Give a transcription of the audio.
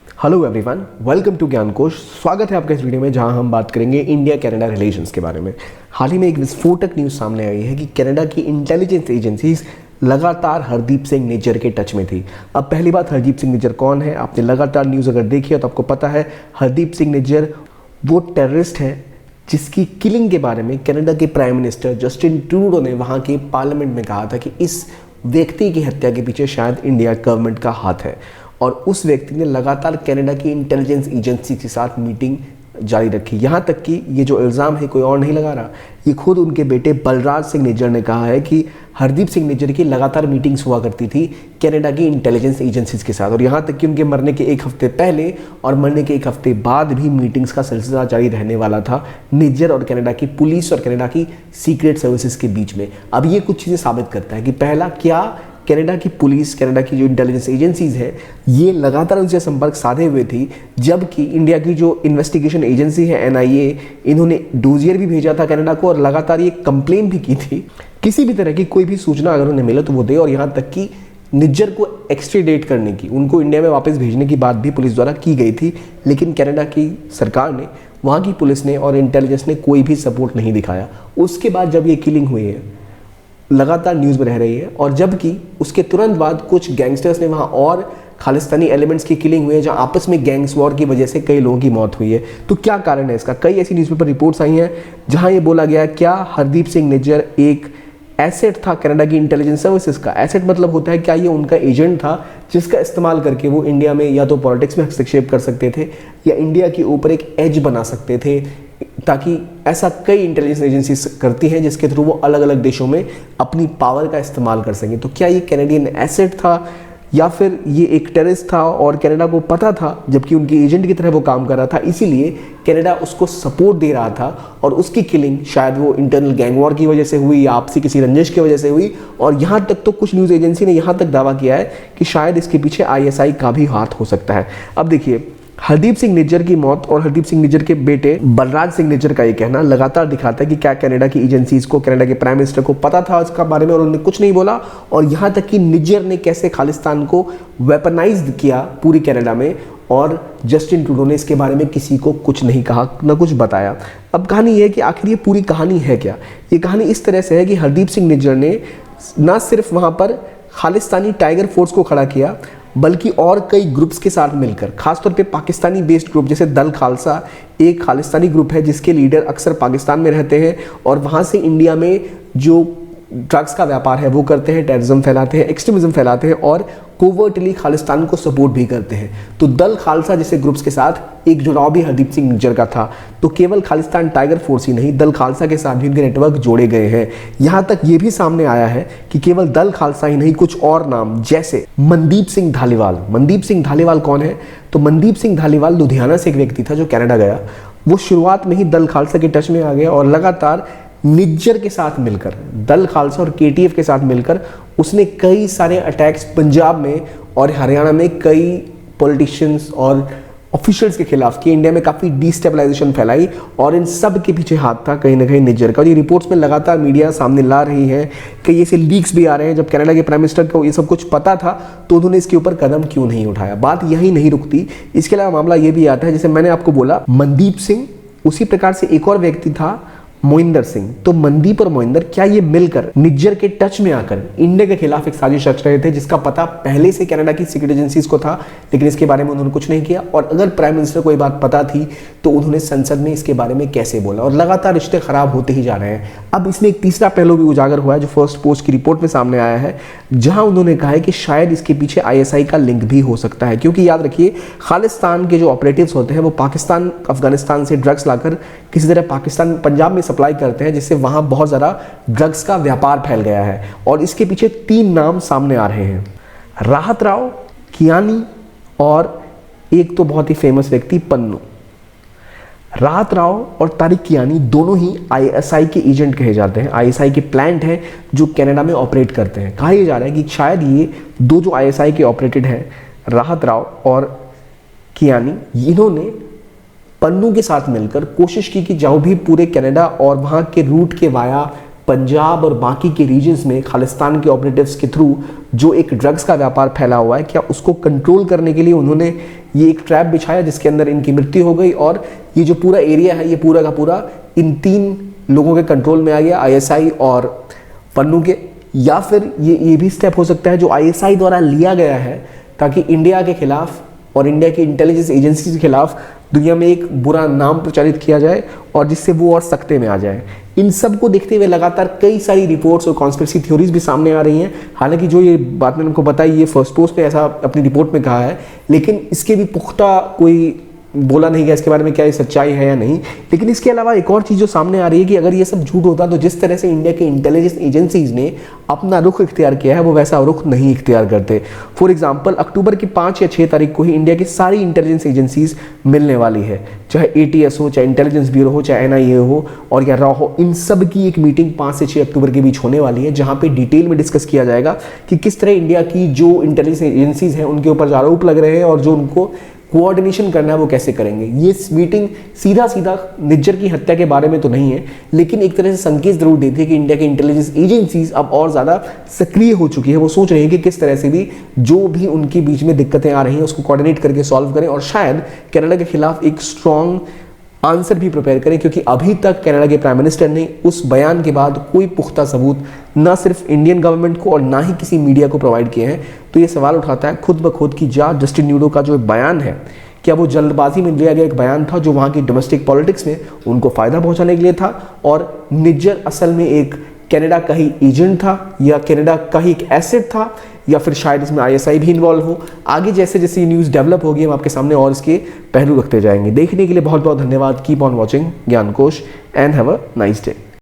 Hello everyone, welcome to ज्ञान कोश। स्वागत है आपका इस वीडियो में जहां हम बात करेंगे इंडिया कनाडा रिलेशंस के बारे में। हाल ही में एक विस्फोटक न्यूज़ सामने आई है कि कनाडा की इंटेलिजेंस एजेंसीज लगातार हरदीप सिंह निज्जर के टच में थी। अब पहली बात, हरदीप सिंह निज्जर कौन है? आपने लगातार न्यूज़ अगर देखी है तो आपको पता है हरदीप सिंह निज्जर वो टेररिस्ट है जिसकी किलिंग के बारे में कनाडा के प्राइम मिनिस्टर जस्टिन ट्रूडो ने वहाँ के पार्लियामेंट में कहा था कि इस व्यक्ति की हत्या के पीछे शायद इंडिया गवर्नमेंट का हाथ है। और उस व्यक्ति ने लगातार कनाडा की इंटेलिजेंस एजेंसी के साथ मीटिंग जारी रखी। यहाँ तक कि ये जो इल्ज़ाम है कोई और नहीं लगा रहा, ये खुद उनके बेटे बलराज सिंह निज्जर ने कहा है कि हरदीप सिंह निज्जर की लगातार मीटिंग्स हुआ करती थी कनाडा की इंटेलिजेंस एजेंसीज के साथ। और यहाँ तक कि उनके मरने के एक हफ्ते पहले और मरने के एक हफ्ते बाद भी मीटिंग्स का सिलसिला जारी रहने वाला था निज्जर और कनाडा की पुलिस और कनाडा की सीक्रेट सर्विसेज के बीच में। अब ये कुछ चीज़ें साबित करता है कि पहला, क्या कनाडा की पुलिस, कनाडा की जो इंटेलिजेंस एजेंसीज है ये लगातार उनसे संपर्क साधे हुए थी, जबकि इंडिया की जो इन्वेस्टिगेशन एजेंसी है NIA, इन्होंने डोजियर भी भेजा था कनाडा को और लगातार ये कंप्लेन भी की थी किसी भी तरह की कोई भी सूचना अगर उन्हें मिले तो वो दे। और यहाँ तक कि निज्जर को एक्सट्रेडिट करने की, उनको इंडिया में वापस भेजने की बात भी पुलिस द्वारा की गई थी, लेकिन कनाडा की सरकार ने, वहाँ की पुलिस ने और इंटेलिजेंस ने कोई भी सपोर्ट नहीं दिखाया। उसके बाद जब ये किलिंग हुई है लगातार न्यूज़ में रह रही है, और जबकि उसके तुरंत बाद कुछ गैंगस्टर्स ने वहाँ और खालिस्तानी एलिमेंट्स की किलिंग हुई है जहाँ आपस में गैंग्स वॉर की वजह से कई लोगों की मौत हुई है। तो क्या कारण है इसका? कई ऐसी न्यूज़पेपर रिपोर्ट्स आई हैं जहाँ ये बोला गया क्या हरदीप सिंह निज्जर एक एसेट था कनाडा की इंटेलिजेंस सर्विसेज का। एसेट मतलब होता है क्या ये उनका एजेंट था जिसका इस्तेमाल करके वो इंडिया में या तो पॉलिटिक्स में हस्तक्षेप कर सकते थे या इंडिया के ऊपर एक एज बना सकते थे, ताकि ऐसा कई इंटेलिजेंस एजेंसीज करती हैं जिसके थ्रू वो अलग अलग देशों में अपनी पावर का इस्तेमाल कर सकें। तो क्या ये कैनेडियन एसेट था या फिर ये एक टेररिस्ट था और कनाडा को पता था, जबकि उनकी एजेंट की तरह वो काम कर रहा था, इसीलिए कनाडा उसको सपोर्ट दे रहा था और उसकी किलिंग शायद वो इंटरनल गैंग वॉर की वजह से हुई या आपसी किसी रंजिश की वजह से हुई। और यहाँ तक तो कुछ न्यूज़ एजेंसी ने यहाँ तक दावा किया है कि शायद इसके पीछे ISI का भी हाथ हो सकता है। अब देखिए, हरदीप सिंह निज्जर की मौत और हरदीप सिंह निज्जर के बेटे बलराज सिंह निज्जर का ये कहना लगातार दिखाता है कि क्या कनाडा की एजेंसीज को, कनाडा के प्राइम मिनिस्टर को पता था इसका बारे में और उन्होंने कुछ नहीं बोला। और यहाँ तक कि निज्जर ने कैसे खालिस्तान को वेपनाइज्ड किया पूरी कनाडा में, और जस्टिन ट्रूडो ने इसके बारे में किसी को कुछ नहीं कहा, न कुछ बताया। अब कहानी ये है कि आखिर ये पूरी कहानी है क्या? ये कहानी इस तरह से है कि हरदीप सिंह निज्जर ने न सिर्फ वहाँ पर खालिस्तानी टाइगर फोर्स को खड़ा किया, बल्कि और कई ग्रुप्स के साथ मिलकर, खासतौर पे पाकिस्तानी बेस्ड ग्रुप जैसे दल खालसा एक खालिस्तानी ग्रुप है जिसके लीडर अक्सर पाकिस्तान में रहते हैं और वहाँ से इंडिया में जो ड्रग्स का व्यापार है वो करते हैं, टेररिज्म फैलाते हैं, एक्सट्रीमिज्म फैलाते हैं और कोवर्टली खालिस्तान को सपोर्ट भी करते हैं। तो दल खालसा जैसे ग्रुप्स के साथ एक जुड़ाव भी हरदीप सिंह निज्जर का था। तो केवल खालिस्तान टाइगर फोर्स ही नहीं, दल खालसा के साथ भी उनके नेटवर्क जोड़े गए हैं। यहाँ तक ये भी सामने आया है कि केवल दल खालसा ही नहीं, कुछ और नाम जैसे मनदीप सिंह धालीवाल। मनदीप सिंह धालीवाल कौन है? तो मनदीप सिंह धालीवाल लुधियाना से एक व्यक्ति था जो कनाडा गया। वो शुरुआत में ही दल खालसा के टच में आ गया और लगातार निज्जर के साथ मिलकर, दल खालसा और KTF के साथ मिलकर उसने कई सारे अटैक्स पंजाब में और हरियाणा में कई पॉलिटिशियंस और ऑफिशियल्स के खिलाफ किए। इंडिया में काफ़ी डिस्टेबलाइजेशन फैलाई और इन सब के पीछे हाथ था कहीं ना कहीं निज्जर का। और ये रिपोर्ट्स में लगातार मीडिया सामने ला रही है कि ऐसे लीक्स भी आ रहे हैं। जब कनाडा के प्राइम मिनिस्टर को ये सब कुछ पता था तो उन्होंने इसके ऊपर कदम क्यों नहीं उठाया? बात यही नहीं रुकती, इसके अलावा मामला ये भी आता है, जैसे मैंने आपको बोला मनदीप सिंह, उसी प्रकार से एक और व्यक्ति था मोहिंदर सिंह। तो मनदीप और मोहिंदर क्या ये मिलकर निज्जर के टच में आकर इंडिया के खिलाफ एक साजिश रच रहे थे जिसका पता पहले से कनाडा की सीक्रेट एजेंसीज को था, लेकिन इसके बारे में उन्होंने कुछ नहीं किया। और अगर प्राइम मिनिस्टर को ये बात पता थी तो उन्होंने संसद में इसके बारे में कैसे बोला? और लगातार रिश्ते खराब होते ही जा रहे हैं। अब इसमें एक तीसरा पहलू भी उजागर हुआ है जो फर्स्ट पोस्ट की रिपोर्ट में सामने आया है, जहां उन्होंने कहा है कि शायद इसके पीछे ISI का लिंक भी हो सकता है। क्योंकि याद रखिए, खालिस्तान के जो ऑपरेटिव्स होते हैं वो पाकिस्तान, अफगानिस्तान से ड्रग्स लाकर किसी तरह पाकिस्तान, पंजाब में सप्लाई करते हैं, जिससे वहां बहुत ज़्यादा ड्रग्स का व्यापार फैल गया है। और इसके पीछे 3 नाम सामने आ रहे हैं, राहत राव, कियानी और एक तो बहुत ही फेमस व्यक्ति पन्नू। राहत राव और तारिक कियानी दोनों ही ISI के एजेंट कहे जाते हैं। ISI के प्लांट हैं जो कनाडा में ऑपरेट करते हैं। कहा यह जा रहा है कि शायद ये दो जो ISI के ऑपरेटेड हैं, राहत राव और कियानी, इन्होंने पन्नू के साथ मिलकर कोशिश की कि जो भी पूरे कनाडा और वहाँ के रूट के वाया पंजाब और बाकी के रीजन्स में खालिस्तान के ऑपरेटिव्स के थ्रू जो एक ड्रग्स का व्यापार फैला हुआ है, क्या उसको कंट्रोल करने के लिए उन्होंने ये एक ट्रैप बिछाया जिसके अंदर इनकी मृत्यु हो गई और ये जो पूरा एरिया है ये पूरा का पूरा इन 3 लोगों के कंट्रोल में आ गया, आईएसआई और पन्नू के। या फिर ये भी स्टेप हो सकता है जो आईएसआई द्वारा लिया गया है ताकि इंडिया के खिलाफ और इंडिया की इंटेलिजेंस एजेंसी के खिलाफ दुनिया में एक बुरा नाम प्रचारित किया जाए और जिससे वो और सख्ते में आ जाए। इन सब को देखते हुए लगातार कई सारी रिपोर्ट्स और कॉन्स्पिरेसी थ्योरीज भी सामने आ रही हैं। हालांकि जो ये बात मैंने उनको बताई ये फर्स्ट पोस्ट ने ऐसा अपनी रिपोर्ट में कहा है, लेकिन इसके भी पुख्ता कोई बोला नहीं गया इसके बारे में क्या ये सच्चाई है या नहीं। लेकिन इसके अलावा एक और चीज़ जो सामने आ रही है कि अगर ये सब झूठ होता तो जिस तरह से इंडिया के इंटेलिजेंस एजेंसीज ने अपना रुख इख्तियार किया है वो वैसा रुख नहीं इख्तियार करते। फॉर एग्जांपल अक्टूबर की 5 या 6 तारीख को ही इंडिया की सारी इंटेलिजेंस एजेंसीज मिलने वाली है, चाहे ATS हो, चाहे इंटेलिजेंस ब्यूरो हो, चाहे NIA हो और या रॉ हो। इन सब की एक मीटिंग 5 से 6 अक्टूबर के बीच होने वाली है जहाँ पे डिटेल में डिस्कस किया जाएगा कि किस तरह इंडिया की जो इंटेलिजेंस एजेंसीज हैं उनके ऊपर आरोप लग रहे हैं और जो उनको कोऑर्डिनेशन करना है वो कैसे करेंगे। ये मीटिंग सीधा सीधा निज्जर की हत्या के बारे में तो नहीं है, लेकिन एक तरह से संकेत जरूर देती है कि इंडिया के इंटेलिजेंस एजेंसीज अब और ज़्यादा सक्रिय हो चुकी है। वो सोच रही है कि किस तरह से भी जो भी उनके बीच में दिक्कतें आ रही हैं उसको कोऑर्डिनेट करके सॉल्व करें और शायद कनाडा के खिलाफ एक स्ट्रॉन्ग आंसर भी प्रिपेयर करें, क्योंकि अभी तक कनाडा के प्राइम मिनिस्टर ने उस बयान के बाद कोई पुख्ता सबूत ना सिर्फ इंडियन गवर्नमेंट को और ना ही किसी मीडिया को प्रोवाइड किए हैं। तो ये सवाल उठाता है खुद ब खुद कि जस्टिन ट्रूडो का जो बयान है क्या वो जल्दबाजी में लिया गया एक बयान था जो वहाँ की डोमेस्टिक पॉलिटिक्स में उनको फ़ायदा पहुँचाने के लिए था और निज्जर असल में एक कनाडा का ही एजेंट था या कनाडा का ही एक एसेट था या फिर शायद इसमें ISI भी इन्वॉल्व हो। आगे जैसे जैसे ये न्यूज़ डेवलप होगी हम आपके सामने और इसके पहलू रखते जाएंगे। देखने के लिए बहुत बहुत धन्यवाद। Keep on watching Gyankosh and have a nice day.